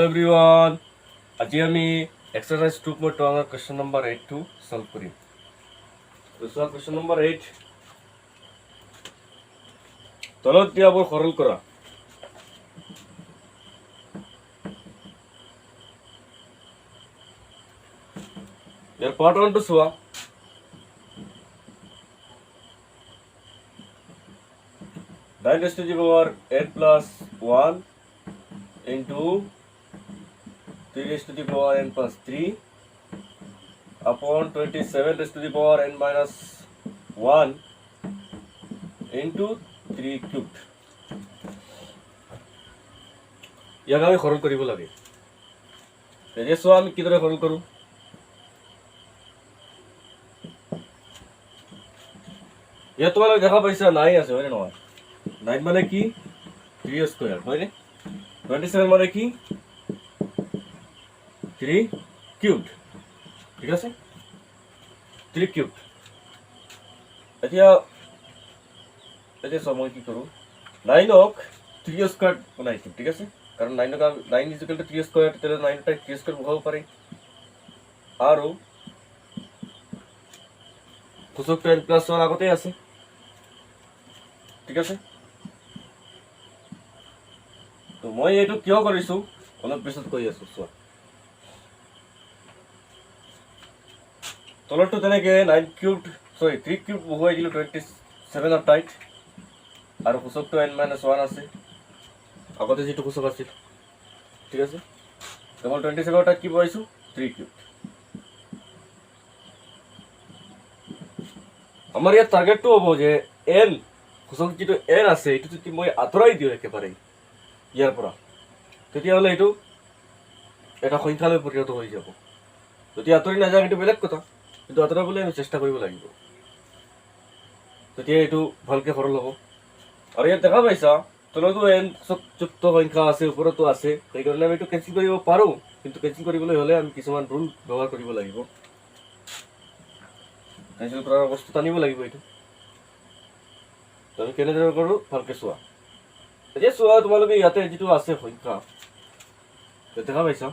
Everyone आज আমি exercise 2.1 question number 8 to solve करिम तो सॉल्व क्वेश्चन नंबर 8 तলত দিয়াবোৰ সৰল কৰা ইয়াৰ পাৰ্ট 1 টো চোৱা 9 raised to the power n plus 1 into 3 raised to the power n plus 3 upon 27 raised to the power n minus 1 into 3 cubed. ইয়াক আমি সৰল কৰিব লাগে এতিয়া চোৱা আমি কিদৰে সৰল কৰো ইয়াত তোমালোকে দেখা পাইছা 9 আছে হয়নে নহয় 9 মানে কি 3 স্কয়ার হয়নে 27 মানে কি 3 কিউবড ঠিক আছে 3 কিউবড এতিয়া সময় কি করো 9 ক 3 স্কয়ার বনাইছো ঠিক আছে কারণ 9 ক 9 ইজ ইকুয়াল টু 3 স্কয়ার তাহলে 9 টা 3 স্কয়ার বহাব পারি আৰু কোসক n প্লাস 1 আগতে আছে ঠিক আছে তো মই এটো কিয় কৰিছো অলপ পিছত কৈ আছো চোৱা তলটো তেনেকে 9 কিউবড সৰি 3 কিউব হৈ গিল 27 অফ টাইট আৰু কোসকটো n - 1 আছে আগতে যেটো কোসক আছিল ঠিক আছে কেৱল 27 টা কি পাইছো 3 কিউব আমাৰ ইয়াত টার্গেটটো হ'ব যে n কোসক যেটো n আছে এটো যদি মই আতৰাই দিও একেবাৰে ইয়াৰ পৰা তেতিয়াহলে এটো এটা সংখ্যালৈ পৰিণত হৈ যাব যদি আতৰি নাযায় এটো বেলেগ কথা কিন্তু আতৰাবলৈ আমি চেষ্টা কৰিব লাগিব তেতিয়া এটো ভালকে সৰল হ'ব আৰু ইয়াত দেখা পাইছা তলতো n যুক্ত সংখ্যা আছে ওপৰতো আছে সেই কাৰণে আমি এটো কেনসেল কৰিব পাৰো কিন্তু কেনসেল কৰিবলৈ হলে আমি কিছুমান ৰুল ব্যৱহাৰ কৰিব লাগিব কেনসেল কৰাৰ বস্তু টানিব লাগিব এটো তুমি কেনেদৰে কৰো ভালকে চোৱা এতিয়া চোৱা তোমালোকে ইয়াতে যেটো আছে সংখ্যা দেখা পাইছা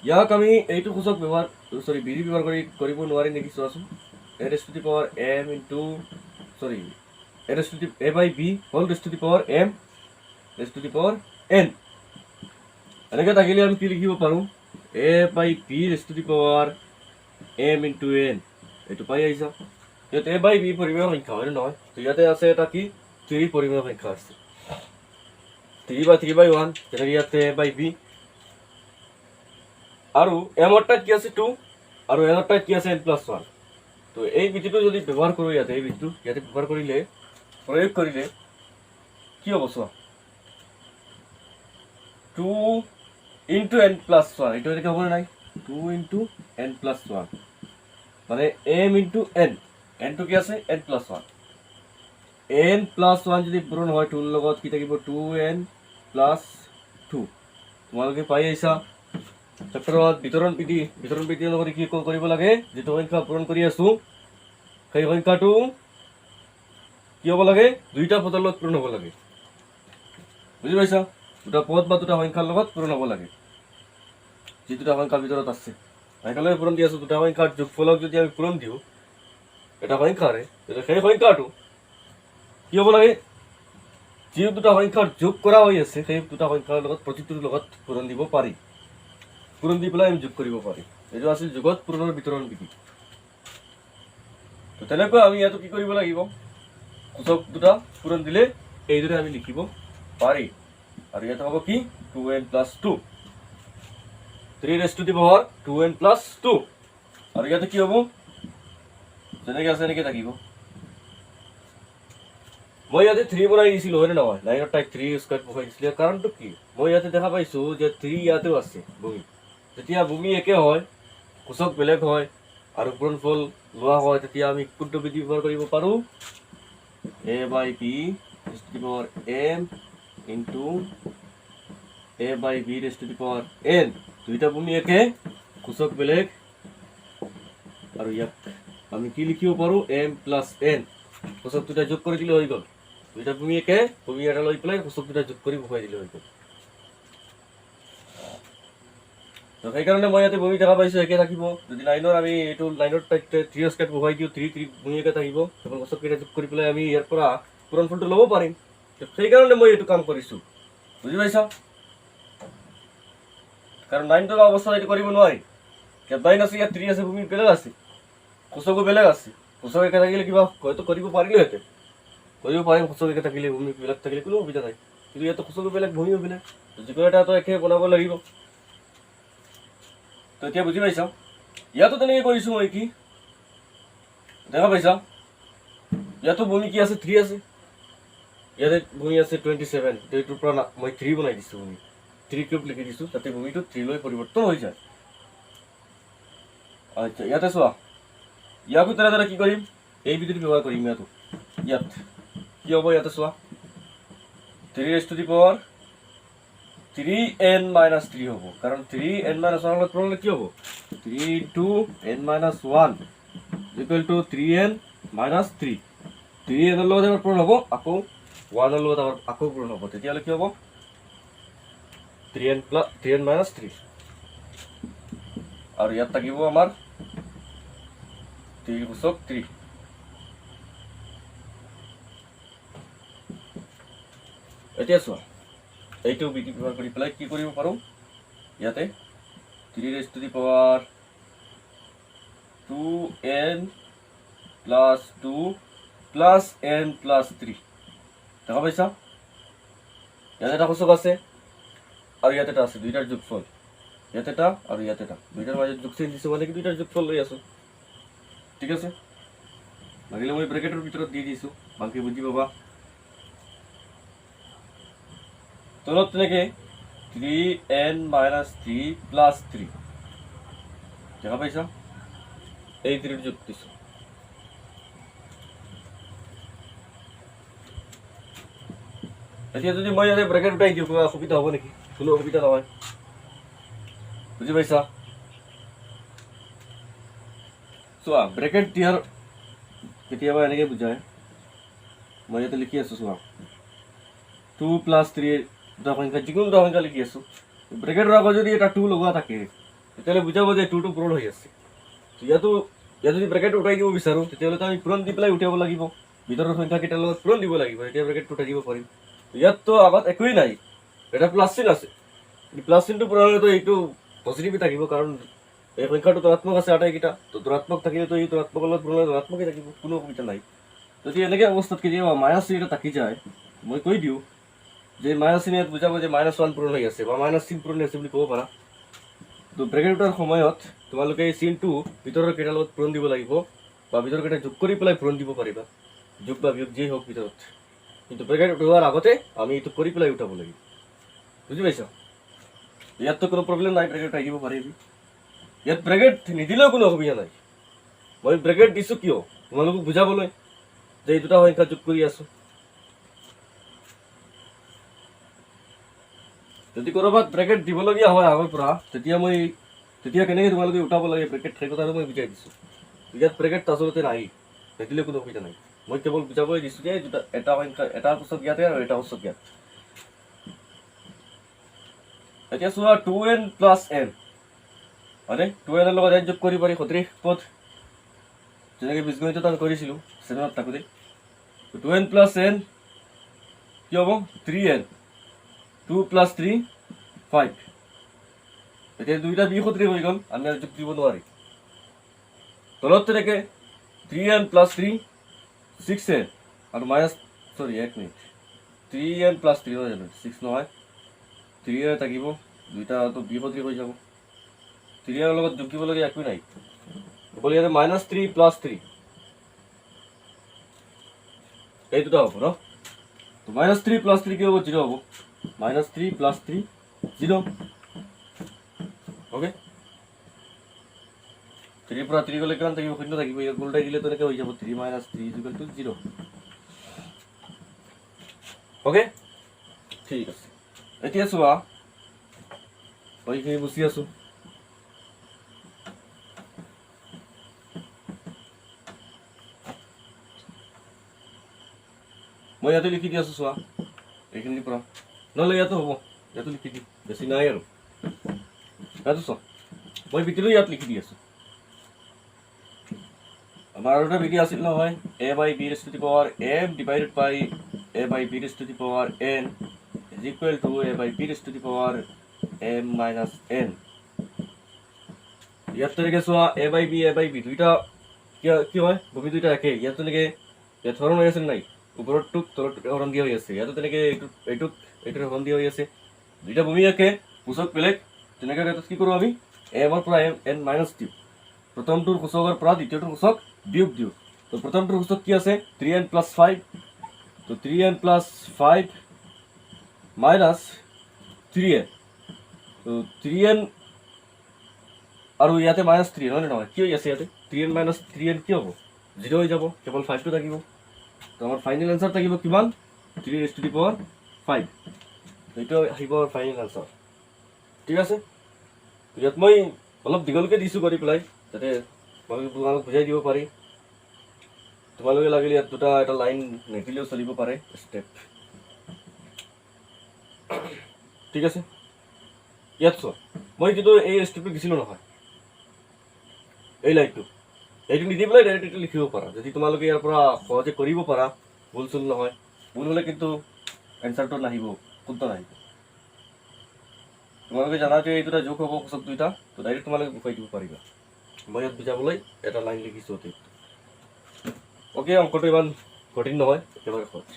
ইয়াক আমি এইটো কোসক ব্যৱহাৰ সৰি বিধি ব্যৱহাৰ কৰিব নোৱাৰি নেকি চোৱাচোন a raised to the power m into sorry a raised to the a by b whole raised to the power m raised to the power n এনেকৈ থাকিলে আমি কি লিখিব পাৰো a by b raised to the power m into n এটো পাই আইছা ইয়াত a by b পৰিমেয় সংখ্যা হয় নহয় তো ইয়াতে আছে এটা কি 3 পৰিমেয় সংখ্যা আছে 3 by 1 যেনে ইয়াতে a by b আৰু m অৰ্থাৎ কি আছে 2 আৰু n অৰ্থাৎ কি আছে n + 1 তো এই বিধিটো যদি ব্যৱহাৰ কৰো ইয়াতে এই বিধিটো ইয়াতে ব্যৱহাৰ কৰিলে প্ৰয়োগ কৰিলে কি হ'ব চোৱা 2 into n + 1 এটা কি হ'ব নাই 2 into n + 1 মানে m into n n টো কি আছে n + 1 n + 1 যদি পূৰণ হয় 2 লগত কি থাকিব 2n + 2 তোমালোকে পাই আইছা চেপ্টাৰত বিতৰণ বিধিৰ লগত কি কৰিব লাগে যেটো সংখ্যা পূৰণ কৰি আছো সেই সংখ্যাটো কি হ'ব লাগে দুইটা পদৰ লগত পূৰণ হ'ব লাগে বুজি পাইছা দুটা পদ বা দুটা সংখ্যাৰ লগত পূৰণ হ'ব লাগে যি দুটা সংখ্যা ভিতৰত আছে একেলগে পূৰণ দি আছো দুটা সংখ্যাৰ যোগফলক যদি আমি পূৰণ দিও এটা সংখ্যাৰে তেতিয়াহ'লে সেই সংখ্যাটো কি হ'ব লাগে যি দুটা সংখ্যাৰ যোগ কৰা হৈ আছে সেই দুটা সংখ্যাৰ লগত প্ৰতিটোৰ লগত পূৰণ দিব পাৰি পূৰণ দি পেলাই আমি যোগ কৰিব পাৰি এইটো আছিল যোগত পূৰণৰ বিতৰণ বিধি তো তেনেকৈ আমি ইয়াতো কি কৰিব লাগিব কোসক দুটা পূৰণ দিলে এইদৰে আমি লিখিব পাৰি আৰু ইয়াত হ'ব কি 2n + 2 3 raised to the power 2n + 2 আৰু ইয়াতে কি হ'ব যেনেকৈ আছে এনেকৈ থাকিব মই ইয়াতে 3 বনাই দিছিলো হয়নে নহয় 9 টাইপ 3 স্কয়ার বহাই দিছিল কাৰণটো কি মই ইয়াতে দেখা পাইছো যে 3 ইয়াতেও আছে ভূমি যেতিয়া ভূমি একে হয় কোসক বেলেগ হয় আৰু পূৰণফল লোৱা হয় তেতিয়া আমি কোনটো বিধি ব্যৱহাৰ কৰিব পাৰো a by b raised to the power m into a by b raised to the power n দুইটা ভূমি একে কোসক বেলেগ আৰু ইয়াক আমি কি লিখিব পাৰো m + n কোসক দুটা যোগ কৰি দিলে হৈ গল দুইটা ভূমি একে ভূমি এটা লৈ পেলাই কোসক দুটা যোগ কৰি বহাই দিলে হৈ গল তো সেইকাৰণে মই ইয়াতে ভূমি দেখা পাইছোঁ একে থাকিব। যদি লাইনৰ আমি এইটো লাইনৰ 3 স্কেট বহুৱাই দিওঁ 3 ভূমি একে থাকিব, তখন গছকেইটা যোগ কৰি পেলাই আমি ইয়াৰ পৰা পূৰণফলটো ল'ব পাৰিম। সেইকাৰণে মই এইটো কাম কৰিছোঁ, বুজি পাইছ? কাৰণ 9 থকা অৱস্থাত এইটো কৰিব নোৱাৰি। ইয়াত 9 আছে, ইয়াত 3 আছে, ভূমি বেলেগ আছে, সূচকো বেলেগ আছে। সূচক একে থাকিলে কিবা হয়তো কৰিব পাৰিলোহেঁতেন, কৰিব পাৰিম। সূচক একে থাকিলে ভূমি বেলেগ থাকিলে কোনো সুবিধা নাই, কিন্তু ইয়াতো সূচকো বেলেগ ভূমিও বেলেগ, যিকোনো এটাতো একে বনাব লাগিব। তো এতিয়া বুজি পাইছ? ইয়াতো তেনেকৈ কৰিছোঁ মই। কি দেখা পাইছা? ইয়াতো ভূমি কি আছে? 3 আছে। ইয়াতে ভূমি আছে 27, তো এইটোৰ পৰা মই 3 বনাই দিছোঁ। ভূমি 3 কিউব লিখি দিছোঁ, যাতে ভূমিটো 3 লৈ পৰিৱৰ্তন হৈ যায়। আচ্ছা, ইয়াতে চোৱা, ইয়াকো তেনেদৰে কি কৰিম? এই বিধিটো ব্যৱহাৰ কৰিম। ইয়াত কি হ'ব? ইয়াতে চোৱা, 3 3n - 3 হ'ব, কাৰণ 3n - 1 লগত পূৰণ হ'লে কি হ'ব? 3 × n - 1 = 3n - 3। 3n ৰ লগত এবাৰ পূৰণ হ'ব, আকৌ 1 ৰ লগত আকৌ পূৰণ হ'ব, তেতিয়াহ'লে কি হ'ব? 3n - 3। আৰু ইয়াত থাকিব আমাৰ 3 সূচক 3। এতিয়া চোৱা, এইটো বিধি ব্যৱহাৰ কৰি পেলাই কি কৰিব পাৰোঁ? ইয়াতে 3 × 2n + 2 + n + 3 দেখা পাইছা? ইয়াতে এটা সূচক আছে আৰু ইয়াতে এটা আছে, দুইটাৰ যোগফল। ইয়াতে এটা আৰু ইয়াতে এটা, দুইটাৰ মাজত যোগ চিন দিছোঁ, মানে কি দুইটাৰ যোগফল লৈ আছোঁ। ঠিক আছে, লাগিলে মই ব্ৰেকেটৰ ভিতৰত দি দিছোঁ, ভালকৈ বুজি পাবা। তলত তেনেকে 3n - 3 + 3 দেখা পাইছা? এই 3 যোগ দিছোঁ। এতিয়া যদি মই ইয়াতে ব্ৰেকেট উঠাই দিওঁ, কিবা অসুবিধা হ'ব নেকি? কোনো অসুবিধা নহয়, বুজি পাইছা? চোৱা, ব্ৰেকেট দিয়াৰ কেতিয়াবা এনেকৈ বুজায়। মই ইয়াতে লিখি আছোঁ, চোৱা, 2 + 3 দুটা সংখ্যা, যিকোনো দুটা সংখ্যা লিখি আছোঁ। ব্ৰেকেটৰ আগত যদি এটা 2 লগোৱা থাকে, তেতিয়াহ'লে বুজাব যে 2টো পূৰণ হৈ আছে। ইয়াত যদি ব্ৰেকেট উঠাই দিব বিচাৰোঁ, তেতিয়াহ'লে আমি পূৰণ দি পেলাই উঠাব লাগিব, ভিতৰৰ সংখ্যাকেইটাৰ লগত পূৰণ দিব লাগিব, এতিয়া ব্ৰেকেটটো উঠাই দিব পাৰিম। ইয়াততো আগত একোৱেই নাই, এটা প্লাছ চিন আছে। প্লাছ চিনটো পূৰণ হ'লেতো এইটো পজিটিভে থাকিব, কাৰণ এই সংখ্যাটো ধনাত্মক আছে আটাইকেইটা, তো ধনাত্মক থাকিলেতো এই ধনাত্মকৰ লগত পূৰণ হ'লে ধনাত্মকেই থাকিব, কোনো অসুবিধা নাই। যদি এনেকৈ অৱস্থাত কেতিয়াবা মাইনাছ চিন এটা থাকি যায়, মই কৈ দিওঁ যে মাইনাছ চিন ইয়াত বুজাব যে -1 পূৰণ হৈ আছে বা মাইনাছ চিন পূৰণ হৈ আছে বুলি ক'ব পাৰা। তো ব্ৰেকেট উঠাৰ সময়ত তোমালোকে এই চিনটো ভিতৰৰ কেইটাৰ লগত পূৰণ দিব লাগিব, বা ভিতৰৰ কেইটা যোগ কৰি পেলাই পূৰণ দিব পাৰিবা, যোগ বা বিয়োগ যেই হওক ভিতৰত। কিন্তু ব্ৰেকেট উঠোৱাৰ আগতে আমি এইটো কৰি পেলাই উঠাব লাগিব, বুজি পাইছ? ইয়াততো কোনো প্ৰব্লেম নাই, ব্ৰেকেট উঠাই দিব পাৰিবি। ইয়াত ব্ৰেকেট নিদিলেও কোনো অসুবিধা নাই। মই ব্ৰেকেট দিছোঁ কিয়? তোমালোকক বুজাবলৈ যে এই দুটা সংখ্যা যোগ কৰি আছোঁ। যদি ক'ৰবাত ব্ৰেকেট দিবলগীয়া হয় আগৰ পৰা, তেতিয়া কেনেকৈ তোমালোকে উঠাব লাগে ব্ৰেকেট, সেই কথাটো মই বুজাই দিছোঁ। ইয়াত ব্ৰেকেট আচলতে নাই, নিদিলে কোনো অসুবিধা নাই। মই কেৱল বুজাবলৈ দিছোঁ যে এটা সংখ্যা, এটা সূচক ইয়াতে আৰু এটা সূচক ইয়াত। এতিয়া চোৱা, 2n + n, হয়নে? 2n ৰ লগত n যোগ কৰি পাৰি, সদৃশ পদ, যেনেকৈ বীজগণিতত আমি কৰিছিলোঁ 7ত থাকোঁতে। 2n + n কি হ'ব? 3n, 2 + 3 5। এতিয়া দুইটা বিসদৃশ হৈ গ'ল, আমি আৰু যোগ দিব নোৱাৰি। তলত তেনেকৈ 3n + 3 6n, আৰু এক মিনিট, 3n + 3 নহয় জানো, 6 নহয়, 3n থাকিব, দুইটাটো বিসদৃশ হৈ যাব। 3n ৰ লগত যোগ দিবলগীয়া একো নাই, অকল ইয়াতে -3 + 3 এই দুটা হ'ব ন। তো -3 + 3 কি হ'ব? 0 হ'ব। -3 + 3 0। অ'কে, 3 ৰ পৰা 3 গ'লে কিমান থাকিব? 0 থাকিব। ইয়াত উল্টাই দিলে তেনেকৈ হৈ যাব, 3 - 3 = 0। অ'কে, ঠিক আছে। এতিয়া চোৱা, মই এইখিনি বুজি আছোঁ। মই ইয়াতে লিখি দি আছোঁ, চোৱা, এইখিনিৰ পৰা নহ'লে ইয়াতো হ'ব, ইয়াতো লিখি দিম, বেছি নাই আৰু। ইয়াতো চোৱা, মই বিটিটো ইয়াত লিখি দি আছোঁ আমাৰ আৰু এটা বিটি আছিল নহয় a by b raised to the power m divided by a by b raised to the power n is equal to a by b raised to the power m minus n ইয়াত তেনেকৈ চোৱা a by b দুইটা কি হয় ভূমি দুইটা একেই ইয়াত তেনেকৈ ইয়াত হৰণ হৈ আছে নাই ওপৰৰটোক তলৰটোক হৰণ দিয়া হৈ আছে ইয়াতো তেনেকৈ এইটোক হৰণ দিয়া হৈ আছে দুইটা ভূমি একে সূচক বেলেগ তেনেকৈ ক্ষেত্ৰত কি কৰোঁ আমি এমৰ পৰা n মাইনাছ দিওঁ প্ৰথমটোৰ সূচকৰ পৰা দ্বিতীয়টোৰ সূচক বিয়োগ দিওঁ তো প্ৰথমটোৰ সূচক কি আছে 3n + 5 তো 3n + 5 মাইনাছ 3n তো 3n আৰু ইয়াতে মাইনাছ 3 নহয় কি হৈ আছে ইয়াতে 3n - 3n কি হ'ব 0 হৈ যাব কেৱল 5টো থাকিব তো আমাৰ ফাইনেল এনসাৰ থাকিব কিমান 3 raised to the power 5 এইটো আহিব ফাইনেল এনসাৰ ঠিক আছে ইয়াত মই অলপ দীঘলকৈ দিছোঁ কৰি পেলাই যাতে তোমালোক বুজাই দিব পাৰি তোমালোকে লাগিলে ইয়াত দুটা এটা লাইন নেদিলেও চলিব পাৰে ষ্টেপ ঠিক আছে ইয়াত চোৱা মই যিটো এই ষ্টেপটো দিছিলোঁ নহয় এই লাইনটো এইটো নিদি পেলাই ডাইৰেক্ট এইটো লিখিব পাৰা যদি তোমালোকে ইয়াৰ পৰা সহজে কৰিব পাৰা ভুল চুল নহয় ভুল হ'লে কিন্তু এনচাৰটো নাহিব শুদ্ধ নাহিব তোমালোকে জানা যে এই দুটা যোগ হ'ব সূচক দুইটা তো ডাইৰেক্ট তোমালোকে দেখুৱাই দিব পাৰিবা মই ইয়াত বুজাবলৈ এটা লাইন লিখিছোঁ অ'কে অংকটো ইমান কঠিন নহয় একেবাৰে সহজ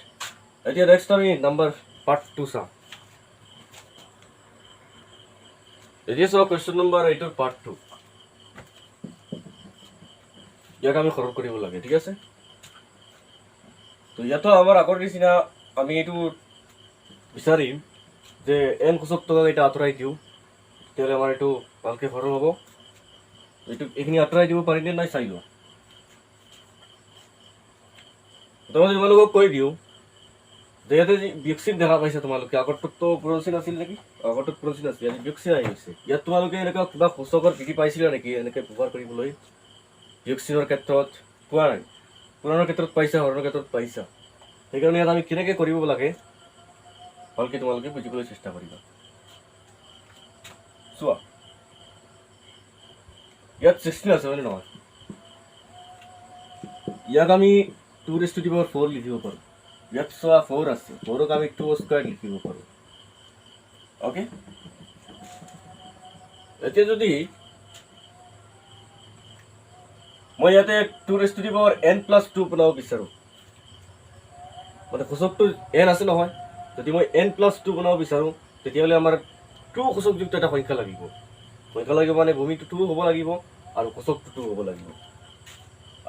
এতিয়া নেক্সট আমি নাম্বাৰ পাৰ্ট 2 চাম এতিয়া চোৱা কুৱেশ্যন নম্বৰ 8ৰ পাৰ্ট 2 ইয়াক আমি সৰল কৰিব লাগে ঠিক আছে তো ইয়াতো আমাৰ আগৰ নিচিনা আমি এইটো বিচাৰিম যে n সূচক টকা এটা আঁতৰাই দিওঁ তেতিয়াহ'লে আমাৰ এইটো ভালকৈ সৰল হ'ব এইটো এইখিনি আঁতৰাই দিব পাৰিনে নাই চাই লোৱা তোমালোকক কৈ দিওঁ যে ইয়াতে বিয়োগচিন দেখা পাইছে তোমালোকে আগৰটোতো পুৰণচিন আছিল নেকি আগৰটোত পুৰণচিন আছিল ইয়াত বিয়োগচিন আহি গৈছে ইয়াত তোমালোকে এনেকুৱা কিবা সূচকৰ বিধি পাইছিলা নেকি এনেকৈ ব্যৱহাৰ কৰিবলৈ বিয়োগচিনৰ ক্ষেত্ৰত পোৱা নাই পুৰণৰ ক্ষেত্ৰত পাইছা হৰণৰ ক্ষেত্ৰত পাইছা সেইকাৰণে ইয়াত আমি কেনেকৈ কৰিব লাগে ভালকৈ তোমালোকে বুজিবলৈ চেষ্টা কৰিবা চোৱা ইয়াত 16 আছে হয়নে নহয় ইয়াক আমি 2 raised to the power 4 লিখিব পাৰোঁ ইয়াত চোৱা 4 আছে 4ক আমি 2 স্কোয়াৰ লিখিব পাৰোঁ অ'কে এতিয়া যদি মই ইয়াতে 2 raised to the power n + 2 বনাব বিচাৰোঁ মানে সূচকটো n আছে নহয় যদি মই n + 2 বনাব বিচাৰোঁ তেতিয়াহ'লে আমাৰ 2 সূচকযুক্ত এটা সংখ্যা লাগিব মানে ভূমিটো 2 হ'ব লাগিব আৰু সূচকটো 2 হ'ব লাগিব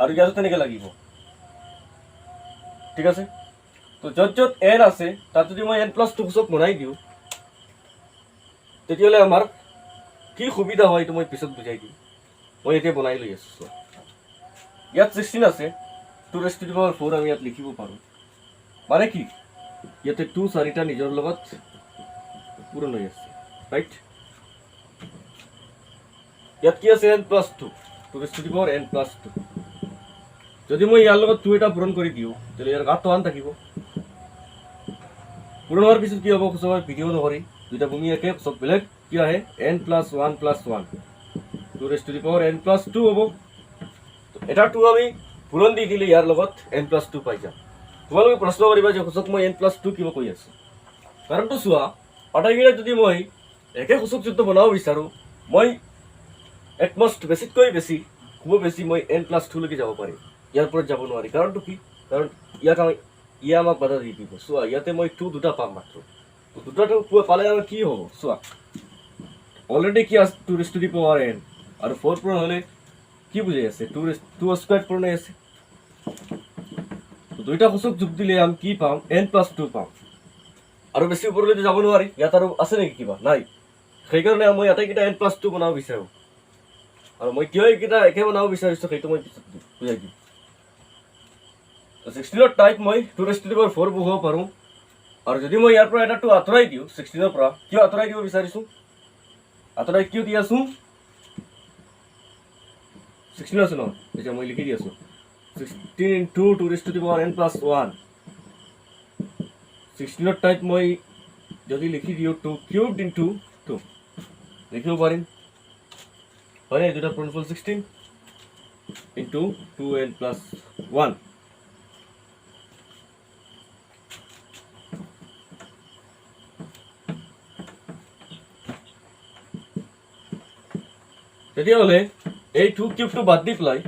আৰু ইয়াতো তেনেকৈ লাগিব ঠিক আছে তো য'ত n আছে তাত যদি মই n + 2 সূচক বনাই দিওঁ তেতিয়াহ'লে আমাৰ কি সুবিধা হয় এইটো মই পিছত বুজাই দিম মই এতিয়া বনাই লৈ আছোঁ ইয়াত 16 আছে 2 raised to the power 4 আমি ইয়াত লিখিব পাৰোঁ মানে কি ইয়াতে 2 4টা নিজৰ লগত পূৰণ হৈ আছে ৰাইট ইয়াত কি আছে n + 2 2 raised to the power n + 2 যদি মই ইয়াৰ লগত 2 এটা পূৰণ কৰি দিওঁ তেতিয়াহ'লে ইয়াৰ গাঁতটো 1 থাকিব পূৰণ হোৱাৰ পিছত কি হ'ব সূচকৰ ভিডিঅ' নকৰি দুইটা ভূমি একে সূচক বেলেগ কি আহে n + 1 + 1 2 raised to the power n + 2 হ'ব এটা 2 আমি পূৰণ দি দিলে ইয়াৰ লগত n + 2 পাই যাম তোমালোকে প্ৰশ্ন কৰিবা যে সূচক মই n + 2 কিয় কৈ আছোঁ কাৰণটো চোৱা আটাইকেইটা যদি মই একে সূচকযুক্ত বনাব বিচাৰোঁ মই এটমষ্ট বেছিতকৈ বেছি খুব বেছি মই n + 2 লৈকে যাব পাৰিম ইয়াৰ ওপৰত যাব নোৱাৰি কাৰণটো কি কাৰণ ইয়ে আমাক বাধা দি দিব চোৱা ইয়াতে মই 2 দুটা পাম মাত্ৰ দুটাটো পালে আমাৰ কি হ'ব চোৱা অলৰেডি কি আছে 2 raised to the power n আৰু 4 পূৰণ হ'লে কি বুজাই আছে 2 স্কোয়ার পূরণ হৈ আছে দুইটা সূচক যোগ দিলে আমি কি পাম n + 2 পাম আৰু বেছি ওপৰলৈ যাব নোৱাৰি ইয়াত আৰু আছে নেকি কিবা নাই সেইকাৰণে মই আটাইকেইটা n + 2 বনাব বিচাৰোঁ আৰু মই কিয় এইকেইটা একে বনাব বিচাৰিছোঁ সেইটো মই পিছত বুজাই দিম 16ৰ টাইপ মই 2 raised to the power 4 বহুৱাব পাৰোঁ আৰু যদি মই ইয়াৰ পৰা এটা 2 আঁতৰাই দিওঁ 16ৰ পৰা কিয় আঁতৰাই দিব বিচাৰিছোঁ আঁতৰাই কিয় দি আছোঁ 16 আছে নহয় এতিয়া মই লিখি দি আছোঁ 16 into 2 raised to the power n + 1 16ৰ type মই যদি লিখি দিওঁ 2 cubed into 2 লিখিব পাৰিম হয় নাই দুটা পূৰণফল 16 ইনটু 2n প্লাস 1 তেতিয়াহ'লে এই 2 কিউবটো বাদ দি পেলাই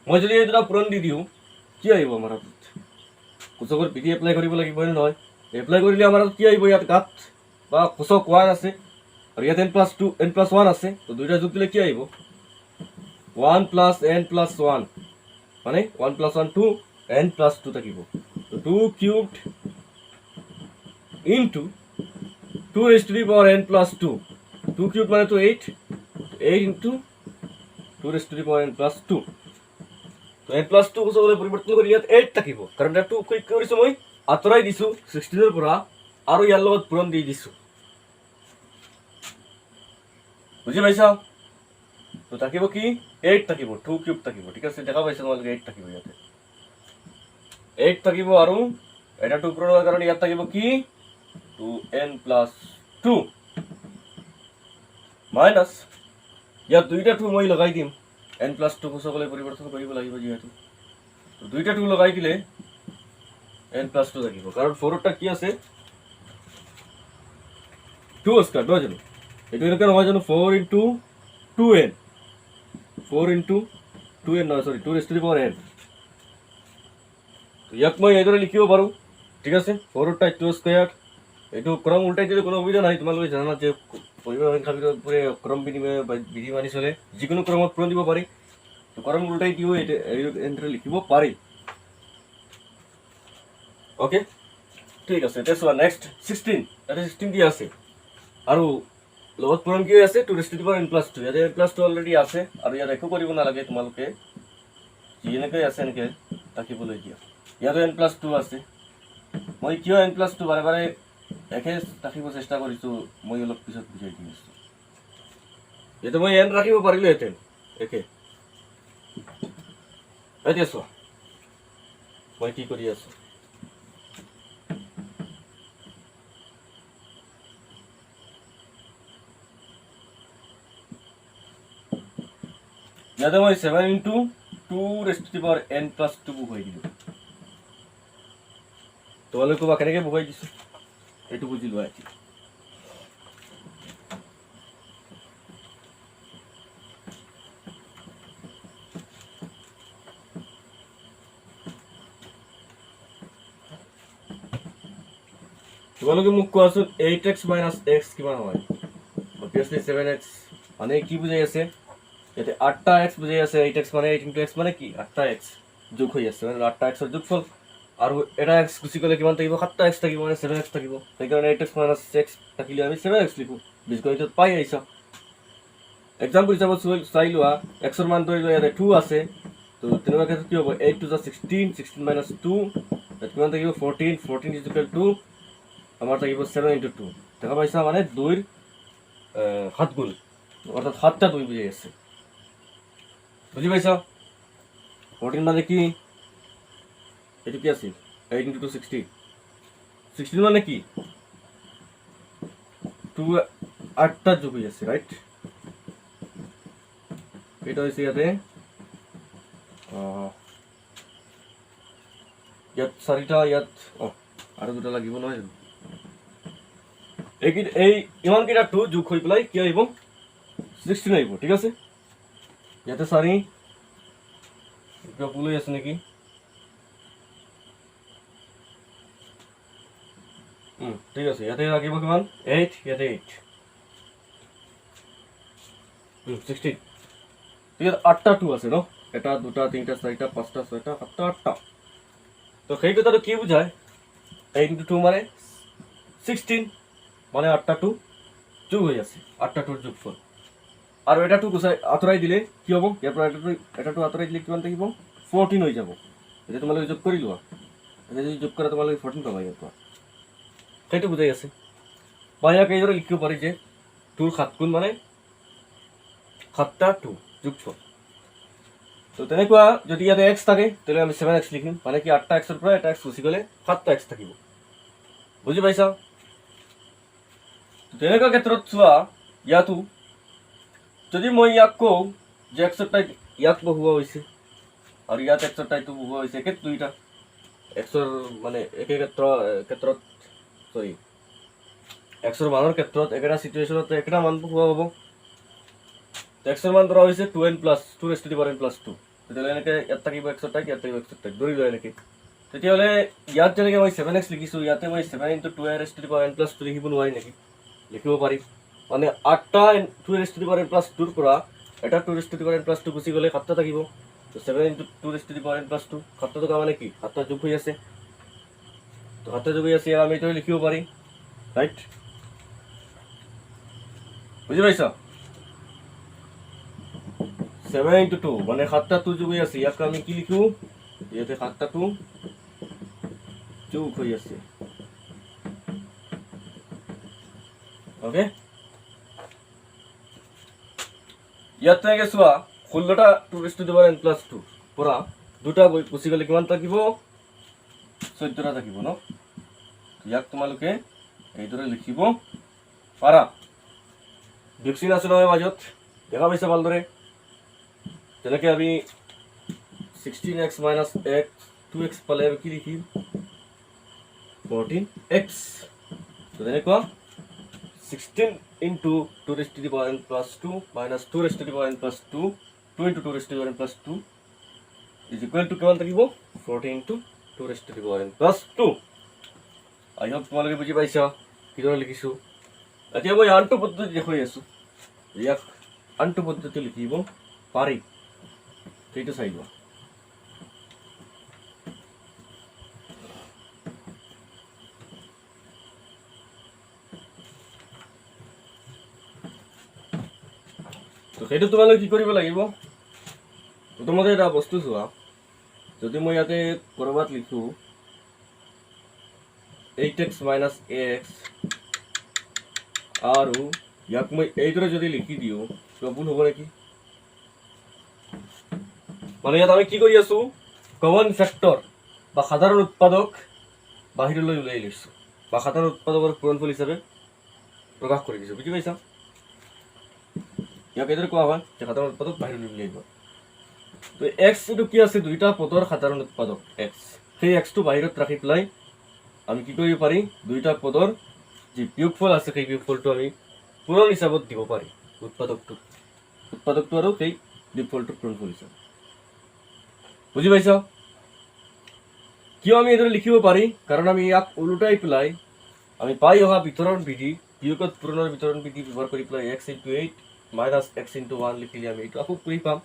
মই যদি এই দুটা পূৰণ দি দিওঁ কি আহিব আমাৰ হাতত কোচকৰ বিধি এপ্লাই কৰিব লাগিব নহয় এপ্লাই কৰিলে আমাৰ কি আহিব ইয়াত গাত বা কোচক 1 আছে আৰু ইয়াত n প্লাস 2 n প্লাস 1 আছে তো দুইটা যোগ দিলে কি আহিব 1 প্লাস n প্লাস 1 মানে 1 প্লাস 1 2 n প্লাস 2 থাকিব তো 2 cubed into 2 raised to the power n plus 2 2 cube মানে তো 8 8 into 2 raised to the power n plus 2 তো n plus 2 কোচকলৈ পৰিৱৰ্তন কৰি ইয়াত 8 থাকিব কাৰণ এটা 2 কি কৰিছো মই আঁতৰাই দিছো 16 ৰ পৰা আৰু ইয়াৰ লগত পূৰণ দি দিছো বুজি পাইছা তো থাকিব কি 8 থাকিব 2 কিউব থাকিব ঠিক আছে দেখা পাইছা তোমালোকে 8 থাকিব ইয়াতে 8 থাকিব আৰু এটা 2 পূৰণ হোৱাৰ কাৰণে ইয়াত থাকিব কি 2n plus 2 মাইনাস ইয়াত দুইটা 2 মই লগাই দিম n plus 2 কোচকলৈ পৰিৱৰ্তন কৰিব লাগিব যিহেতু তো দুইটা 2 লগাই দিলে n plus 2 থাকিব কাৰণ 4 টা কি আছে 2 স্কয়ার নহয় জানো এটো এনেকৈ নহয় জানো 4 into 2n 4 into 2n নহয় sorry 2 raised to the power n তো ইয়াক মই এইদৰে লিখিব পাৰো ঠিক আছে 4 টা 2 স্কয়াৰ এটো ক্ৰম উল্টাই দিলে কোনো অসুবিধা নাই তোমালোকে জানা যে পৰিমাণ খাবিৰ পুৰে ক্ৰম বিধি মানি চলে যিকোনো ক্ৰমত পূৰণ দিব পাৰি তো ক্ৰম উল্টাই দিও এটা এন্টাৰ লিখিব পাৰি ওকে ঠিক আছে এটা চোৱা নেক্সট 16 এটা 16 দি আছে আৰু লগত পূৰণ কি আছে 2 raised to the power n plus 2 ইয়াতে n plus 2 অলৰেডি আছে আৰু ইয়াত একো কৰিব নালাগে তোমালোকে যেনেকৈ আছে এনেকৈ থাকিবলৈ দিয়া ইয়াতে n plus 2 আছে মই কিয় n plus 2 বাৰে বাৰে একে ৰাখিব চেষ্টা কৰিছো মই অলপ পিছত বুজাই দিম এটা মই n ৰাখিব পাৰিলো হেতেন একে এতিয়া চোৱা মই কি কৰি আছো ইয়াতে মই 7 into 2 raised to the power n plus 2 বহুৱাই দিলো তোমালোকে বা কেনেকৈ বহুৱাই দিছো এইটো বুজি লোৱা এতিয়া তোমালোকে মোক কোৱাচোন 8x - x কিমান হয় obviously 7x মানে কি বুজাই আছে ইয়াতে 8টা x বুজাই আছে 8x মানে 8 into x মানে কি 8টা x যোগ হৈ আছে মানে 8টা x ৰ যোগফল আৰু এটা x গুছি গলে কিমান থাকিব 7টা x থাকিব মানে 7x থাকিব সেইকাৰণে 8x - x থাকিলে আমি 7x লিখো বীজগণিতত পাই আইছা এক্সাম্পল হিচাপত চাই লোৱা x ৰ মান ধৰি লোৱা ইয়াতে 2 আছে তো তেনেকুৱা ক্ষেত্ৰত কি হ'ব 8 to the 16 16 minus 2 তাত কিমান থাকিব 14 14 is equal to আমাৰ থাকিব 7 into 2 দেখা পাইছা মানে 2 ৰ 7 গুণ অৰ্থাৎ 7টা 2 বুজাই আছে বুজি পাইছা 14 মানে কি এটো কি আছে 8 into 2 16 16 মানে কি 2 8টা যোগ হৈ আছে রাইট এটা হইছে ইয়াতে ইয়াত 4টা ইয়াত আৰু দুটা লাগিব নহয় এই ইমান কেইটা 2 যোগ হৈ পেলাই কি আহিব 16 আহিব ঠিক আছে ইয়াতে 4 এটা ভুল হৈ আছে নেকি ঠিক আছে ইয়াতে লাগিব কিমান 8 ইয়াতে 8 16 ঠিক আছে 8টা 2 আছে ন এটা দুটা তিনটা চাৰিটা পাঁচটা ছয়টা সাতটা আঠটা তো সেই কথাটো কি বুঝায় 8 into 2 মানে 16 মানে 8টা 2 যোগ হৈ আছে 8টা 2 যোগফল আৰু এটা 2 গুচাই আঁতৰাই দিলে কি হ'ব ইয়াৰ পৰা এটা 2 আঁতৰাই দিলে কিমান থাকিব 14 হৈ যাব এটা তোমালোকে যোগ কৰি লোৱা এটা যদি যোগ কৰা তোমালোকে 14 পাবা ইয়াৰ পৰা সেইটো বুজাই আছে বা ইয়াক এইদৰে লিখিব পাৰি যে 2 ৰ 7 গুণ মানে 7টা 2 যোগফল তো তেনেকুৱা যদি ইয়াতে x থাকে তেলে আমি 7x লিখিম মানে কি 8টা x ৰ পৰা এটা x গুচি গলে 7টা x থাকিব বুজি পাইছা তেনেকুৱা ক্ষেত্ৰত চোৱা ইয়াতো যদি মই ইয়াক কওঁ যে এক্সৰ ঠাইত ইয়াক বহুৱা হৈছে আৰু ইয়াত এক্সৰ ঠাইতো বহুৱা হৈছে একে দুইটা এক্সৰ মানে একে ক্ষেত্ৰত সৰি এক্সৰ মানৰ ক্ষেত্ৰত একেটা চিটুৱেশ্যনত একেটা মান বহুৱা হ'ব এক্সৰ মান ধৰা হৈছে 2n plus 2 raised to the power n plus 2 তেতিয়াহ'লে এনেকৈ ইয়াত থাকিব এক্সৰ ঠাইত ইয়াত থাকিব এক্সৰ ঠাইত ধৰি লয় এনেকৈ তেতিয়াহ'লে ইয়াত যেনেকৈ মই 7x লিখিছোঁ ইয়াতে মই 7 × 2 raised to the power n plus 2 লিখিব নোৱাৰি নেকি লিখিব পাৰিম মানে 8টা 2 raised to the power n plus 2ৰ পৰা এটা 2 raised to the power n plus 2 গুচি গ'লে 7টা থাকিব তো 7 × 2 raised to the power n plus 2 7টা থকা মানে কি 7টা যোগ হৈ আছে তো 7টা যোগ হৈ আছে আমি এইটো লিখিব পাৰিম ৰাইট বুজি পাইছ 7 × 2 মানে 7টা 2 যোগ হৈ আছে ইয়াক আমি কি লিখো ইয়াতে 7টা 2 যোগ হৈ আছে ওকে ইয়াত থেকে চোৱা 16টা 2 raised to the power n plus 2 পৰা দুটা গুচি গ'লে কিমান থাকিব 14টা থাকিব ন ইয়াক তোমালোকে এইদৰে লিখিব পাৰা ডিফচিন আছে নহয় মাজত দেখা পাইছা ভালদৰে যেনেকৈ আমি 16x - x 2x পালে আমি কি লিখিম 14x তো তেনেকুৱা 16 × 2 raised to the power n plus 2 minus 2 raised to the power n plus 2 2 × 2 raised to the power n plus 2 is equal to কিমান থাকিব 14 × 2 raised to the power n plus 2 I hope তোমালোকে বুজি পাইছা কিদৰে লিখিছোঁ এতিয়া মই আনটো পদ্ধতি দেখুৱাই আছোঁ ইয়াক আনটো পদ্ধতি লিখিব পাৰি সেইটো চাই লোৱা তো সেইটো তোমালোকে কি কৰিব লাগিব প্ৰথমতে এটা বস্তু চোৱা যদি মই ইয়াতে ক'ৰবাত লিখোঁ 8x - ax আৰু ইয়াক মই এইদৰে যদি লিখি দিওঁ তো ভুল হ'ব নেকি মানে ইয়াত আমি কি কৰি আছোঁ কমন ফেক্টৰ বা সাধাৰণ উৎপাদক বাহিৰলৈ উলিয়াই লৈছোঁ বা সাধাৰণ উৎপাদকৰ পূৰণফল হিচাপে প্ৰকাশ কৰি দিছোঁ বুজি পাইছা ইয়াক এইদৰে কোৱা হয় যে সাধাৰণ উৎপাদক বাহিৰলৈ উলিয়াই লোৱা তো এক্স এইটো কি আছে দুইটা পদৰ সাধাৰণ উৎপাদক এক্স সেই এক্সটো বাহিৰত ৰাখি পেলাই আমি কি কৰিব পাৰি দুইটা পদৰ যি বিয়োগফল আছে সেই বিয়োগফলটো আমি পূৰণ হিচাপত দিব পাৰি উৎপাদকটো আৰু সেই বিয়োগফলটোৰ পূৰণফল হিচাপে বুজি পাইছ কিয় আমি এইদৰে লিখিব পাৰি কাৰণ আমি ইয়াক ওলোটাই পেলাই আমি পাই অহা বিতৰণ বিধি বিয়োগত পূৰণৰ বিতৰণ বিধি ব্যৱহাৰ কৰি পেলাই x × 8 - x × 1 লিখিলে আমি এইটো আকৌ কৰি পাম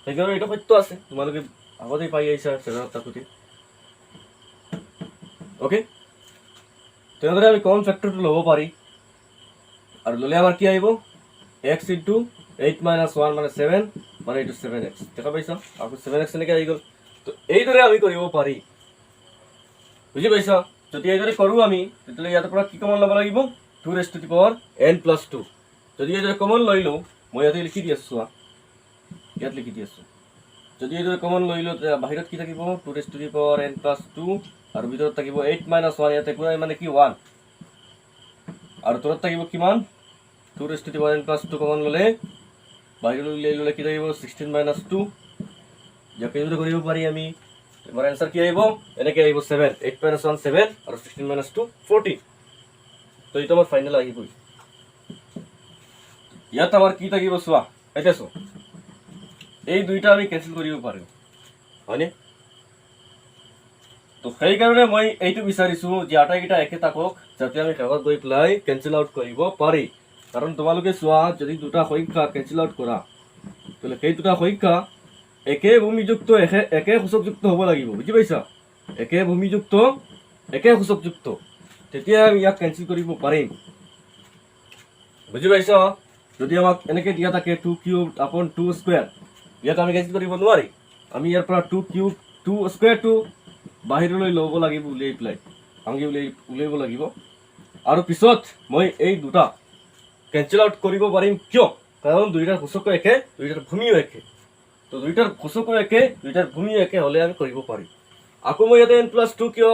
সেইকাৰণে এইটো সত্য আছে তোমালোকে আগতেই পাই আহিছা চেনেলত থাকোঁতে অ'কে তেনেদৰে আমি কমন ফেক্টৰটো ল'ব পাৰি আৰু ল'লে আমাৰ কি আহিব x × 8 - 1 মানে 7 মানে এইটো 7x দেখা পাইছা আকৌ 7x এনেকৈ আহি গ'ল তো এইদৰে আমি কৰিব পাৰি বুজি পাইছা যদি এইদৰে কৰোঁ আমি তেতিয়াহ'লে ইয়াৰ পৰা কি কমন ল'ব লাগিব 2 raised to the power n plus 2 যদি এইদৰে কমন লৈ লওঁ মই ইয়াতে লিখি দি আছোঁ চোৱা ইয়াত লিখি দি আছোঁ যদি এইদৰে কমন লৈ লওঁ তেতিয়া বাহিৰত কি থাকিব 2 raised to the power n plus 2 আৰু ভিতৰত থাকিব 8 - 1 ইয়াতে একো নাই মানে কি 1 আৰু তলত থাকিব কিমান 2 raised to the power n plus 2 common ল'লে বাহিৰলৈ উলিয়াই ল'লে কি থাকিব 16 - 2 ইয়াক এইদৰে কৰিব পাৰি আমি আমাৰ এনচাৰ কি আহিব এনেকৈ আহিব 7 8 - 1 7 আৰু 16 - 2 14 তো এইটো আমাৰ ফাইনেল আহিবই ইয়াত আমাৰ কি থাকিব চোৱা এতিয়া চোৱা এই দুইটা আমি কেনচেল কৰিব পাৰিম হয়নে তো সেইকাৰণে মই এইটো বিচাৰিছোঁ যে আটাইকেইটা একে থাকক যাতে আমি শেষত গৈ পেলাই কেনচেল আউট কৰিব পাৰি কাৰণ তোমালোকে চোৱা যদি দুটা সংখ্যা কেনচেল আউট কৰা তেতিয়াহ'লে সেই দুটা সংখ্যা একে ভূমিযুক্ত একে সূচকযুক্ত হ'ব লাগিব বুজি পাইছা একে ভূমিযুক্ত একে সূচকযুক্ত তেতিয়া আমি ইয়াক কেনচেল কৰিব পাৰিম বুজি পাইছা যদি আমাক এনেকৈ দিয়া থাকে 2³ / 2² ইয়াক আমি কেনচেল কৰিব নোৱাৰি আমি ইয়াৰ পৰা 2² বাহিৰলৈ ল'ব লাগিব উলিয়াই পেলাই আমি উলিয়াব লাগিব আৰু পিছত মই এই দুটা কেনচেল আউট কৰিব পাৰিম কিয় কাৰণ দুইটাৰ সূচক একে দুইটাৰ ভূমিও একে তো দুইটাৰ সূচকো একে দুইটাৰ ভূমিও একে হ'লে আমি কৰিব পাৰিম আকৌ মই ইয়াতে n + 2 কিয়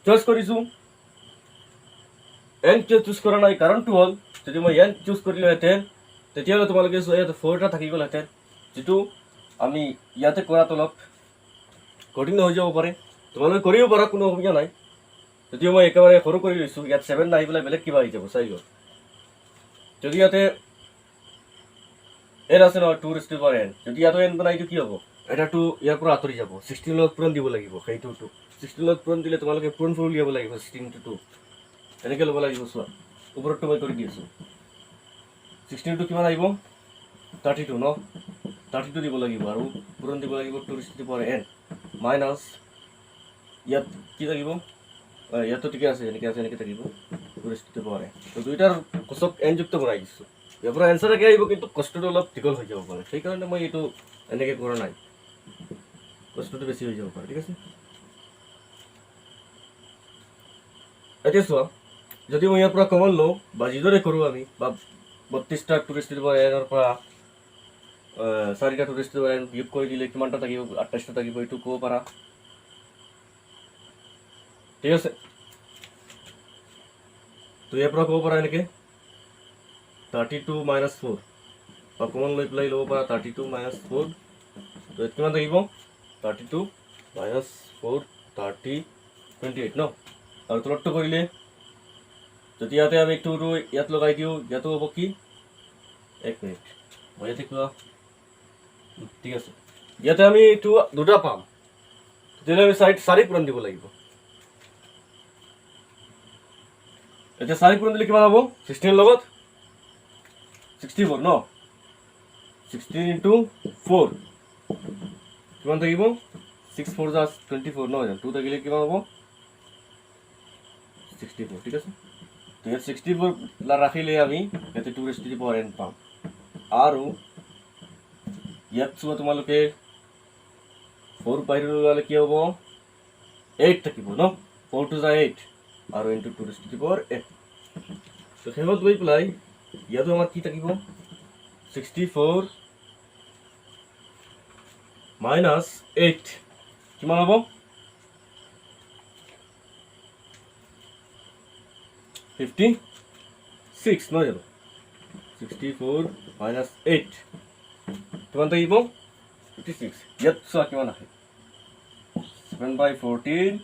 চইচ কৰিছোঁ n কিয় চুজ কৰা নাই কাৰণটো হ'ল যদি মই n চুজ কৰিলোহেঁতেন তেতিয়াহ'লে তোমালোকে ইয়াতে 4 এটা থাকি গ'লহেঁতেন, যিটো আমি ইয়াতে কৰাত অলপ কঠিন হৈ যাব পাৰে। তোমালোকে কৰিব পাৰা, কোনো অসুবিধা নাই। যদিও মই একেবাৰে সৰু কৰি লৈছোঁ, ইয়াত 7 নাহি পেলাই বেলেগ কিবা হৈ যাব চাই লোৱা। যদি ইয়াতে n আছে নহয় 2n, যদি ইয়াতো n বনাই এইটো কি হ'ব, এটাটো ইয়াৰ পৰা আঁতৰি যাব, 16 লগত পূৰণ দিব লাগিব। সেইটো 16 লগত পূৰণ দিলে তোমালোকে পূৰণফল উলিয়াব লাগিব, 16 × 2 এনেকৈ ল'ব লাগিব। চোৱা ওপৰতটো মই কৰি দি আছোঁ। 16 টো কিমান আহিব, 32 ন, 32 দিব লাগিব আৰু পূৰণ দিব লাগিব 2n মাইনাছ ইয়াত কি থাকিব, ইয়াতো ঠিকে আছে, এনেকৈ আছে, এনেকৈ থাকিব 2n। তো দুইটাৰ কোচক n যুক্ত বনাই দিছোঁ। ইয়াৰ পৰা এনচাৰ একে আহিব, কিন্তু কষ্টটো অলপ দীঘল হৈ যাব পাৰে, সেইকাৰণে মই এইটো এনেকৈ কৰা নাই, কষ্টটো বেছি হৈ যাব পাৰে। ঠিক আছে, এতিয়া চোৱা, যদি মই ইয়াৰ পৰা কমন লওঁ বা যিদৰে কৰোঁ আমি, বা 32টা 2n পৰা 4টা 2n বিয়োগ কৰি দিলে কিমানটা থাকিব, 28টা থাকিব, এইটো ক'ব পাৰা। ঠিক আছে, তো ইয়াৰ পৰা ক'ব পাৰা এনেকৈ 32 - 4, বা কমন লৈ পেলাই ল'ব পাৰা 32 - 4। তো ইয়াত কিমান থাকিব, 32 - 4 30 28 ন, আৰু তলতটো কৰিলে যদি ইয়াতে আমি 2 ইয়াত লগাই দিওঁ, ইয়াতো হ'ব কি, 1 মিনিট মই ইয়াতে কিবা, ঠিক আছে, ইয়াতে আমি 2টা পাম, তেতিয়াহ'লে আমি 4 পূৰণ দিব লাগিব। এতিয়া 4 পূৰণ দিলে কিমান হ'ব, 16 লগত 64 ন, 16 × 4 কিমান থাকিব, 6 × 4 = 24 ন, 2 থাকিলে কিমান হ'ব, 64। ঠিক আছে, তো ইয়াত 64 ৰাখিলে আমি ইয়াতে 2n পাম। আৰু ইয়াত চোৱা তোমালোকে 4 বাহিৰলৈ ওলালে কি হ'ব, 8 থাকিব ন, 4 × 8 আৰু ইনটু 2n। তো শেষত গৈ পেলাই ইয়াতো আমাৰ কি থাকিব, 64 - 8 কিমান হ'ব, 56 নহয় জানো, 64 - 8 কিমান থাকিব, 56। ইয়াত চোৱা কিমান আহে, 7/14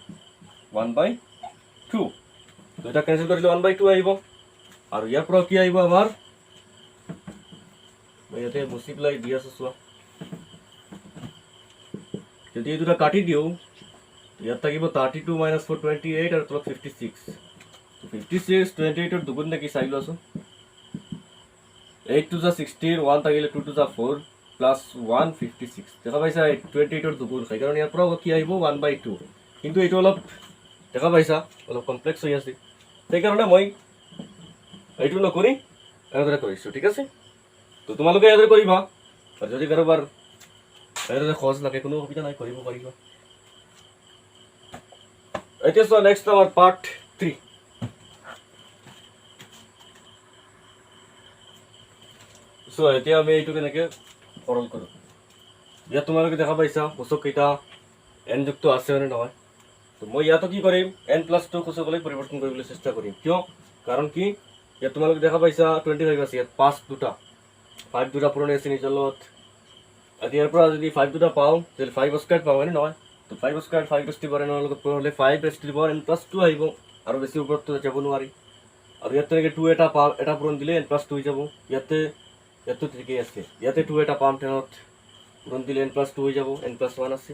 1/2, দুইটা কেঞ্চেল কৰিলে 1/2 আহিব। আৰু ইয়াৰ পৰা কি আহিব আমাৰ, মই ইয়াতে মুচি পেলাই দি আছোঁ চোৱা, যদি এই দুটা কাটি দিওঁ ইয়াত থাকিব 32 - 4 28 আৰু তলত 56। 56 28 দুগুণ নেকি চাই লোৱাচোন, 8 × 16, 1 থাকিলে 2 × 4 প্লাছ 1 56, দেখা পাইছা 28 দুগুণ, সেইকাৰণে ইয়াৰ পৰা কি আহিব 1/2। কিন্তু এইটো অলপ দেখা পাইছা অলপ কমপ্লেক্স হৈ আছে, সেইকাৰণে মই এইটো নকৰি এনেদৰে কৰিছোঁ। ঠিক আছে, তো তোমালোকে এনেদৰে কৰিবা, আৰু যদি কাৰোবাৰ এনেদৰে সহজ লাগে কোনো অসুবিধা নাই, কৰিব পাৰিবা। এতিয়া চোৱা নেক্সট আমাৰ পাৰ্ট 3। চোৱা এতিয়া আমি এইটো কেনেকৈ সৰল কৰোঁ। ইয়াত তোমালোকে দেখা পাইছা সূচক কেইটা n যুক্ত আছে নে নহয়। তো মই ইয়াতো কি কৰিম, n+2 সূচকলৈ পৰিৱৰ্তন কৰিবলৈ চেষ্টা কৰিম। কিয়, কাৰণ কি ইয়াত তোমালোকে দেখা পাইছা 25 আছে, ইয়াত 5 দুটা পুৰণি আছে নিজৰ লগত। ইয়াৰ পৰা যদি 5 দুটা পাওঁ তেতিয়াহ'লে 5² পাওঁ, হয়নে নহয়। তো 5² 5n লগত পূৰণ হ'লে 5n+2 আহিব, আৰু বেছি ওপৰততো যাব নোৱাৰি। আৰু ইয়াত তেনেকৈ 2 এটা পাম, এটা পূৰণ দিলে n+2 হৈ যাব। ইয়াতো ঠিকেই আছে, ইয়াতে 2 এটা পাম, 10ত পূৰণ দিলে n+2 হৈ যাব, n+1 আছে।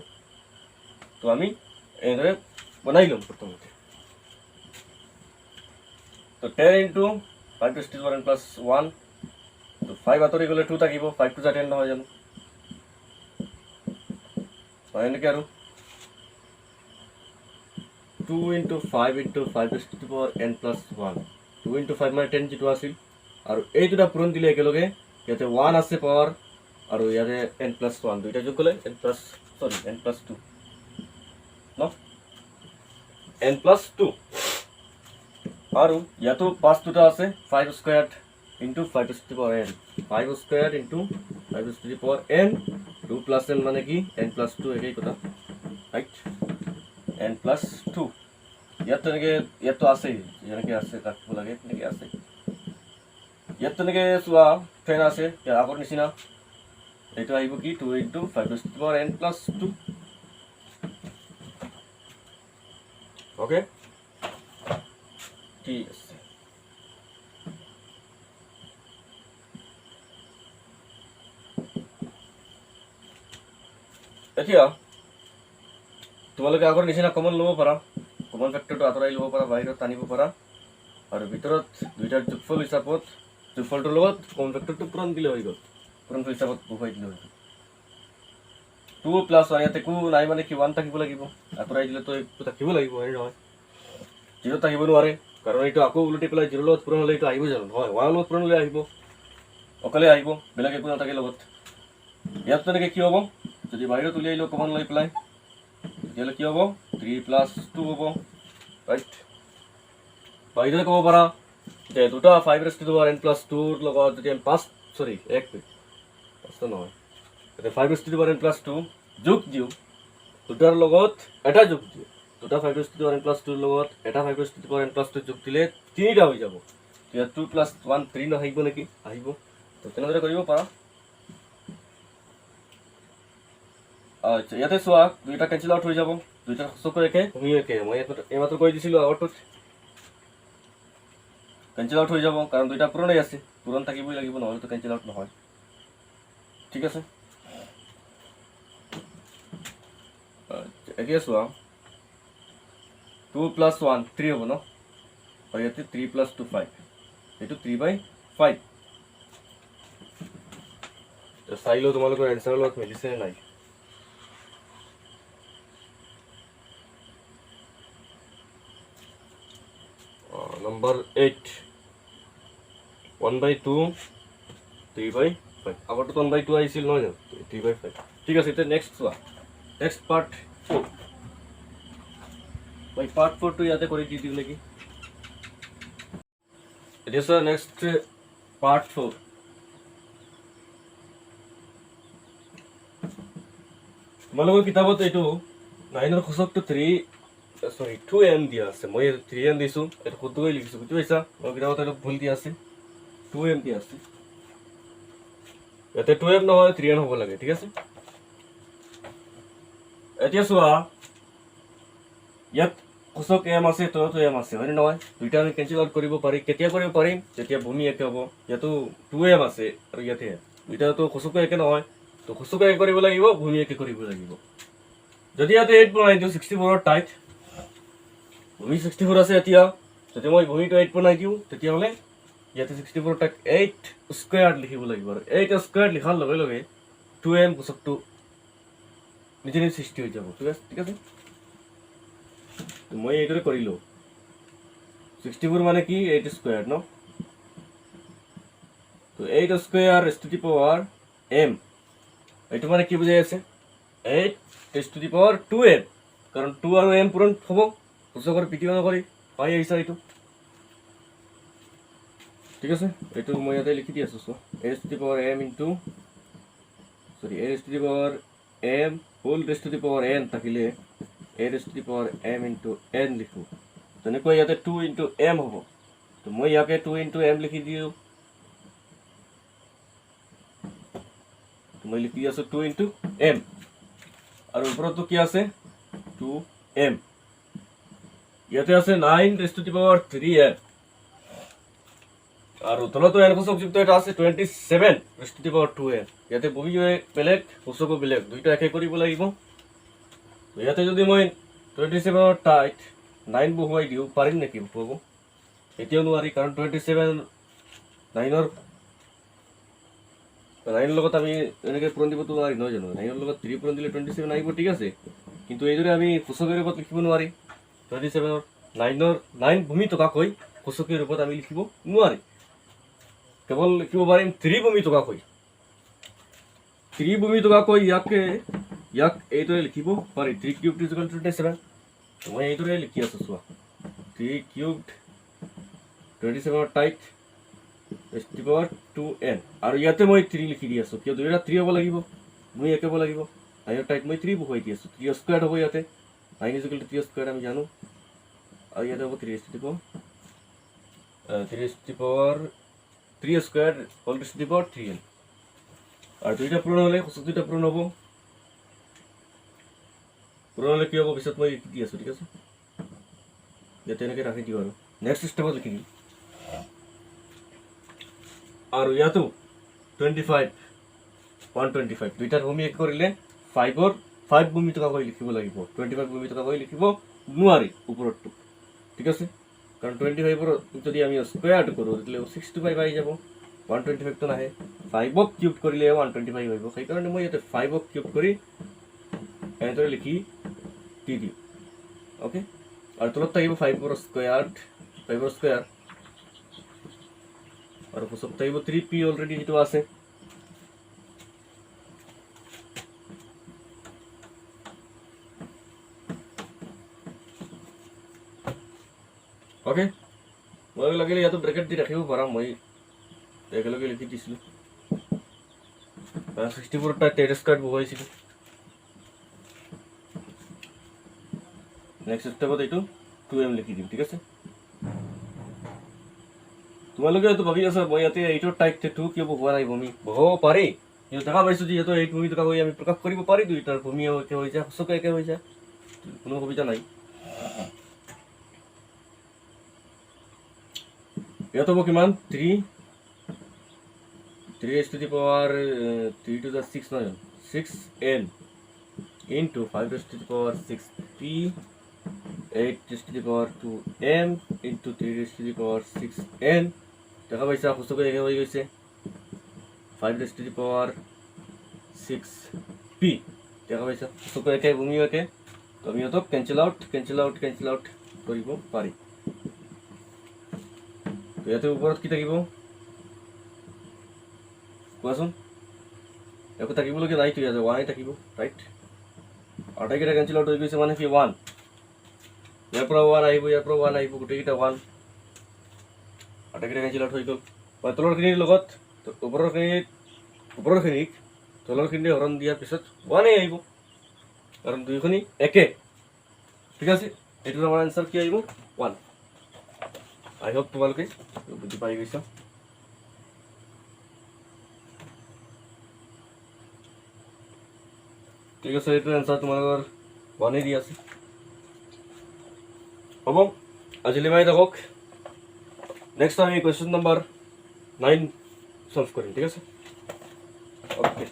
তো আমি এনেদৰে বনাই ল'ম প্ৰথমতে। তো 10 × 5n+1, তো 5 আঁতৰি গ'লে 2 থাকিব, 5 × 10 নহয় জানো, এনেকৈ আৰু 2 × 5 × 5n+1, 2 × 5 মানে 10 যিটো আছিল, আৰু এই দুটা পূৰণ দিলে একেলগে, ইয়াতে 1 আছে পাৱাৰ, আৰু ইয়াতে n+1 দুইটা যোগ কৰিলে n+2 ন, n+2। আৰু ইয়াতো 5 দুটা আছে, 5² × 5n, 5² × 5n, 2 + n মানে কি n+2, একেই কথা, ৰাইট, n+2। ইয়াত তেনেকৈ ইয়াতো আছেই, যেনেকৈ আছে ৰাখিব লাগে তেনেকৈ আছে। ইয়াত তেনেকৈ চোৱা ফেন আছে আগৰ নিচিনা এইটো আহিব কি 2 × 5^n+2 ওকে ঠিক আছে এতিয়া তোমালোকে আগৰ নিচিনা কমন ল'ব পাৰা কমন ফেক্টৰটো আঁতৰাই ল'ব পাৰা বাহিৰত টানিব পাৰা আৰু ভিতৰত দুইটাৰ যোগফল হিচাপত যোগফলটোৰ লগত কমন ফেক্টৰটো পূৰণ দিলে হৈ গ'ল পূৰণফল হিচাপত বহুৱাই দিলে হৈ গ'ল 2 + 1 ইয়াতে একো নাই মানে কি 1 থাকিব লাগিব আঁতৰাই দিলেতো একো থাকিব লাগিব হয় নহয় 0 থাকিব নোৱাৰে কাৰণ এইটো আকৌ উলটি পেলাই 0 লগত পূৰণ হ'লে এইটো আহিব জানো হয় 1 লগত পূৰণ হ'লে আহিব অকলে আহিব বেলেগ একো নাথাকে লগত ইয়াত তেনেকৈ কি হ'ব যদি বাহিৰত উলিয়াই লওঁ কমন লৈ পেলাই তেতিয়াহ'লে কি হ'ব 3 + 2 হ'ব ৰাইট বাহিৰতে ক'ব পাৰা যে দুটা 5^n+2 লগত যদি আমি 5 নহয় 5^n+2 যোগ দিওঁ দুটাৰ লগত এটা যোগ দিওঁ দুটা 5^n+2 লগত এটা 5^n+2 যোগ দিলে 3টা হৈ যাব তেতিয়া 2 + 1 3 নাহিব নেকি আহিব তো তেনেদৰে কৰিব পাৰা আচ্ছা ইয়াতে চোৱা দুইটা কেঞ্চেল আউট হৈ যাব দুইটা সঁচকৈ একে ভূমিও একে মই এইমাত্ৰ কৈ দিছিলোঁ আগৰটোত কেঞ্চেল আউট হৈ যাব কাৰণ দুইটা পূৰণেই আছে পূৰণ থাকিবই লাগিব নহ'লেতো কেঞ্চেল আউট নহয় ঠিক আছে এতিয়া চোৱা 2 + 1 3 হ'ব ন আৰু ইয়াতে 3 + 2 5 এইটো 3/5 চাই লওঁ তোমালোকৰ এনচাৰৰ লগত মিলিছেনে নাই নম্বৰ 8 1/2 3/5 আগৰটো 1/2 আহিছিল নহয় জানো 3/5 ঠিক আছে এতিয়া নেক্সট চোৱা নেক্সট পাৰ্ট 4 মই পাৰ্ট 4টো ইয়াতে কৰি দি দিওঁ নেকি এতিয়া চোৱা নেক্সট পাৰ্ট 4 তোমালোকৰ কিতাপত এইটো 9ৰ সূচকটো 2m দিয়া আছে মই 3m দিছোঁ এইটো শুদ্ধকৈ লিখিছোঁ বুজি পাইছা মোৰ কিতাপত এইটো ভুল দিয়া আছে 2m দিয়া আছে ইয়াতে 2m নহয় 3m হ'ব লাগে ঠিক আছে এতিয়া চোৱা ইয়াত সূচক m আছে তলতো m আছে হয়নে নহয় দুইটা আমি কেঞ্চেল আউট কৰিব পাৰি কেতিয়া কৰিব পাৰিম যেতিয়া ভূমি একে হ'ব ইয়াতো 2m আছে আৰু ইয়াতে দুইটাতো সূচক একে নহয় তো সূচক একে কৰিব লাগিব ভূমি একে কৰিব লাগিব যদি ইয়াতে 8 বনাই দিওঁ 64ৰ টাইট ভূমি 64 আছে এতিয়া যদি মই ভূমিটো 8 বনাই দিওঁ তেতিয়াহ'লে ইয়াতে 64 টাক 8 স্কোয়ার লিখিব লাগিব আৰু 8 স্কোয়াৰ লিখাৰ লগে লগে 2m সূচকটো নিজে নিজে সৃষ্টি হৈ যাব ঠিক আছে মই এইদৰে কৰিলোঁ 64 মানে কি 8 স্কোয়াৰ ন তো 8 স্কোয়াৰ m এইটো মানে কি বুজাই আছে 8 কাৰণ 2 আৰু m পূৰণ হ'ব সূচকৰ পিটিও নকৰি পাই আহিছা এইটো ঠিক আছে এইটো মই ইয়াতে লিখি দি আছোঁ চোৱা m থাকিলে n লিখোঁ তেনেকৈ ইয়াতে 2 × m হ'ব তো মই ইয়াকে 2 × m লিখি দিওঁ মই লিখি আছোঁ 2 × m আৰু ওপৰতো কি আছে 2m ইয়াতে আছে 9^3m আৰু তলতো n সূচক যুক্ত এটা আছে 27^2m ইয়াতে বহি বেলেগ সূচকো বেলেগ দুইটা একে কৰিব লাগিব ইয়াতে যদি মই 27ৰ টাইট 9 বহুৱাই দিওঁ পাৰিম নেকি বহুৱাব এতিয়াও নোৱাৰি কাৰণ 9ৰ লগত আমি এনেকৈ পূৰণ দিবতো নোৱাৰি নহয় জানো 9ৰ লগত 3 পূৰণ দিলে 27 আহিব ঠিক আছে কিন্তু এইদৰে আমি সূচকৰ ৰূপত লিখিব নোৱাৰি 27ৰ 9 ভূমি টকাকৈ সূচকীয় ৰূপত আমি লিখিব নোৱাৰি কেৱল লিখিব পাৰিম 3 ভূমি টকাকৈ 3 ভূমি টকাকৈ ইয়াক এইদৰে লিখিব পাৰি 3 কিউবড = 27 মই এইদৰে লিখি আছোঁ চোৱা 3 কিউবড 27ৰ টাইট (2n) আৰু ইয়াতে মই 3 লিখি দি আছোঁ কিয় দুইটা 3 হ'ব লাগিব মই একে হ'ব লাগিব 9ৰ টাইট মই 3 বহুৱাই দি আছোঁ 3 স্কোয়াৰ হ'ব ইয়াতে 9 = 3 স্কোয়াৰ আমি জানো আৰু ইয়াতে হ'ব 3 3 ^ 3 square whole to the power 3n আর দুইটা পূরণ হলে দুইটা পূরণ হব পূরণ হলে কি হব পিছত মই দি আছো ঠিক আছে ইয়াতে এনেকৈ ৰাখি দিওঁ আৰু নেক্সট স্টেপত লিখি দিম আৰু ইয়াতো 25 125 দুইটাৰ ভূমি এক কৰিলে 5ৰ 5 ভূমি টকা কৰি লিখিব লাগিব 25 ভূমি টকা কৰি লিখিব নোৱাৰি ওপৰটো ঠিক আছে কাৰণ 25ৰ যদি আমি স্কোয়াৰটো কৰোঁ তেতিয়াহ'লে 65 আহি যাব 125 তো নাহে 5ক কিউব কৰিলে 125 আহিব সেইকাৰণে মই ইয়াতে 5ক কিউব কৰি এনেদৰে লিখি দি দিওঁ ওকে আৰু তলত থাকিব 5ৰ স্কোয়াৰ আৰু পিছত থাকিব 3p অলৰেডি যেটো আছে ওকে মই লাগিলে ইয়াতো ব্ৰেকেট দি ৰাখিব পাৰা মই একেলগে লিখি দিছিলোঁ 64টা টেৰেছ কাৰ্ড বহুৱাইছিলোঁ নেক্সট স্টেপত এইটো 2m লিখি দিম ঠিক আছে তোমালোকে এইটো ভাবি আছা মই ইয়াতে 8ৰ টাইপ 2 কিয় বহুৱা নাই ভূমি বহুৱাব পাৰি কিন্তু দেখা পাইছোঁ যিহেতু 8 ভূমি টকা হৈ আমি প্ৰকাশ কৰিব পাৰি দুইটাৰ ভূমি একে হৈ যায় সঁচাকৈ একে হৈ যায় কোনো সুবিধা নাই ইয়াত হ'ব কিমান 3 raised to the power 3 to the 6 no 6n into 5 raised to the power 6p 8 raised to the power 2m into 3 raised to the power 6n দেখা পাইছা সঁচাকৈ একে হৈ গৈছে 5 raised to the power 6p দেখা পাইছা সঁচাকৈ একে ভূমি একে তো আমি ইহঁতক কেঞ্চেল আউট কৰিব পাৰি তো ইয়াতে ওপৰত কি থাকিব কোৱাচোন একো থাকিবলগীয়া নাই তো ইয়াতে 1 থাকিব ৰাইট আটাইকেইটা কেঞ্চেল আউট হৈ গৈছে মানে কি 1 ইয়াৰ পৰা 1 আহিব গোটেইকেইটা 1 আটাইকেইটা কেঞ্চেল আউট হৈ গ'ল তলৰখিনিৰ লগত ওপৰৰখিনিক তলৰখিনি হৰণ দিয়াৰ পিছত 1 আহিব কাৰণ দুইখনি একে ঠিক আছে এইটোৰ আমাৰ আনসাৰ কি আহিব 1 আই হোপ তোমালোকে বুজি পাই গৈছা ঠিক আছে এইটো আনসাৰ তোমালোকৰ বনাই দি আছে হ'ব আজিলৈ মাই থাকক নেক্সট আমি কুৱেশ্যন নম্বৰ 9 সলভ কৰিম ঠিক আছে ওকে